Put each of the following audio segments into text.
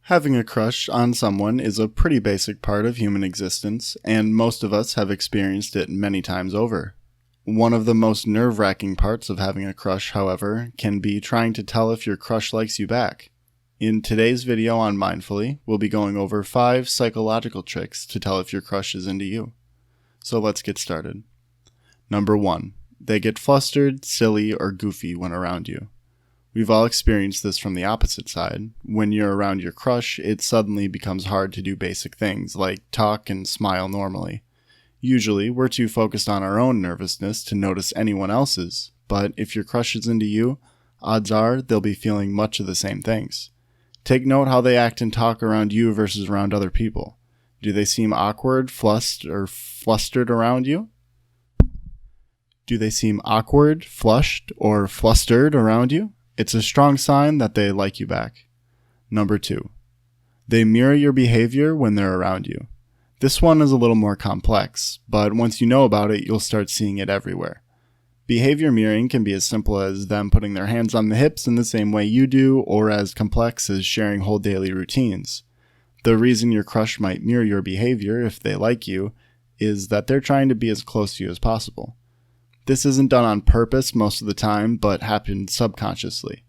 Having a crush on someone is a pretty basic part of human existence, and most of us have experienced it many times over. One of the most nerve-wracking parts of having a crush, however, can be trying to tell if your crush likes you back. In today's video on Mindfully, we'll be going over 5 psychological tricks to tell if your crush is into you. So let's get started. Number 1. They get flustered, silly, or goofy when around you. We've all experienced this from the opposite side. When you're around your crush, it suddenly becomes hard to do basic things like talk and smile normally. Usually, we're too focused on our own nervousness to notice anyone else's, but if your crush is into you, odds are they'll be feeling much of the same things. Take note how they act and talk around you versus around other people. Do they seem awkward, flustered around you? Do they seem awkward, flushed, or flustered around you? It's a strong sign that they like you back. Number 2. They mirror your behavior when they're around you. This one is a little more complex, but once you know about it, you'll start seeing it everywhere. Behavior mirroring can be as simple as them putting their hands on the hips in the same way you do, or as complex as sharing whole daily routines. The reason your crush might mirror your behavior if they like you is that they're trying to be as close to you as possible. This isn't done on purpose most of the time, but happens subconsciously.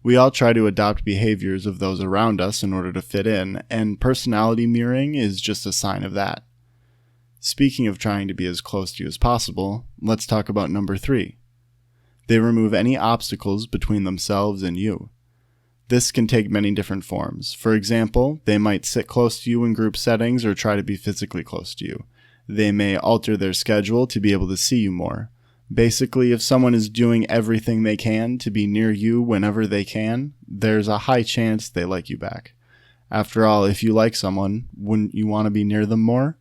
We all try to adopt behaviors of those around us in order to fit in, and personality mirroring is just a sign of that. Speaking of trying to be as close to you as possible, let's talk about number 3. They remove any obstacles between themselves and you. This can take many different forms. For example, they might sit close to you in group settings or try to be physically close to you. They may alter their schedule to be able to see you more. Basically, if someone is doing everything they can to be near you whenever they can, there's a high chance they like you back. After all, if you like someone, wouldn't you want to be near them more?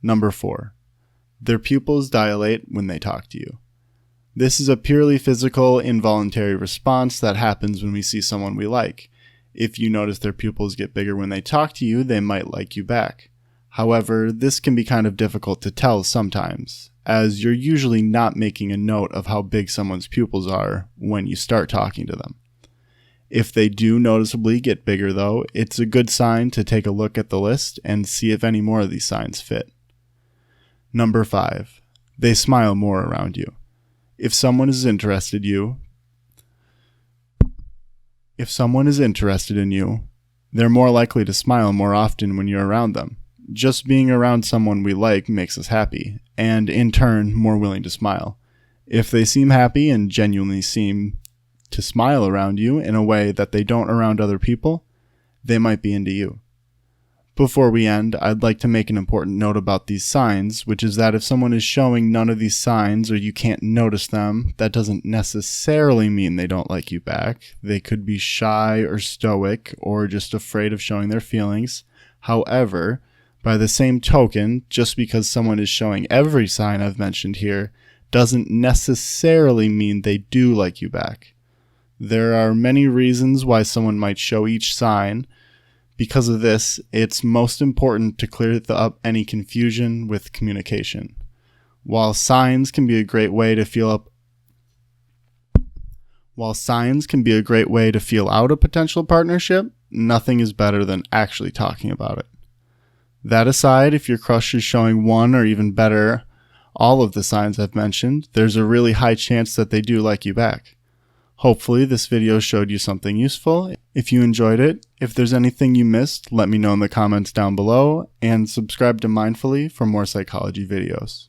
Number 4. Their pupils dilate when they talk to you. This is a purely physical, involuntary response that happens when we see someone we like. If you notice their pupils get bigger when they talk to you, they might like you back. However, this can be kind of difficult to tell sometimes, as you're usually not making a note of how big someone's pupils are when you start talking to them. If they do noticeably get bigger though, it's a good sign to take a look at the list and see if any more of these signs fit. Number 5. They smile more around you. If someone is interested in you, they're more likely to smile more often when you're around them. Just being around someone we like makes us happy, and in turn, more willing to smile. If they seem happy and genuinely seem to smile around you in a way that they don't around other people, they might be into you. Before we end, I'd like to make an important note about these signs, which is that if someone is showing none of these signs or you can't notice them, that doesn't necessarily mean they don't like you back. They could be shy or stoic or just afraid of showing their feelings. However, by the same token, just because someone is showing every sign I've mentioned here doesn't necessarily mean they do like you back. There are many reasons why someone might show each sign. Because of this, it's most important to clear up any confusion with communication. While signs can be a great way to feel out a potential partnership, nothing is better than actually talking about it. That aside, if your crush is showing one or even better, all of the signs I've mentioned, there's a really high chance that they do like you back. Hopefully this video showed you something useful. If you enjoyed it, if there's anything you missed, let me know in the comments down below, and subscribe to Mindfully for more psychology videos.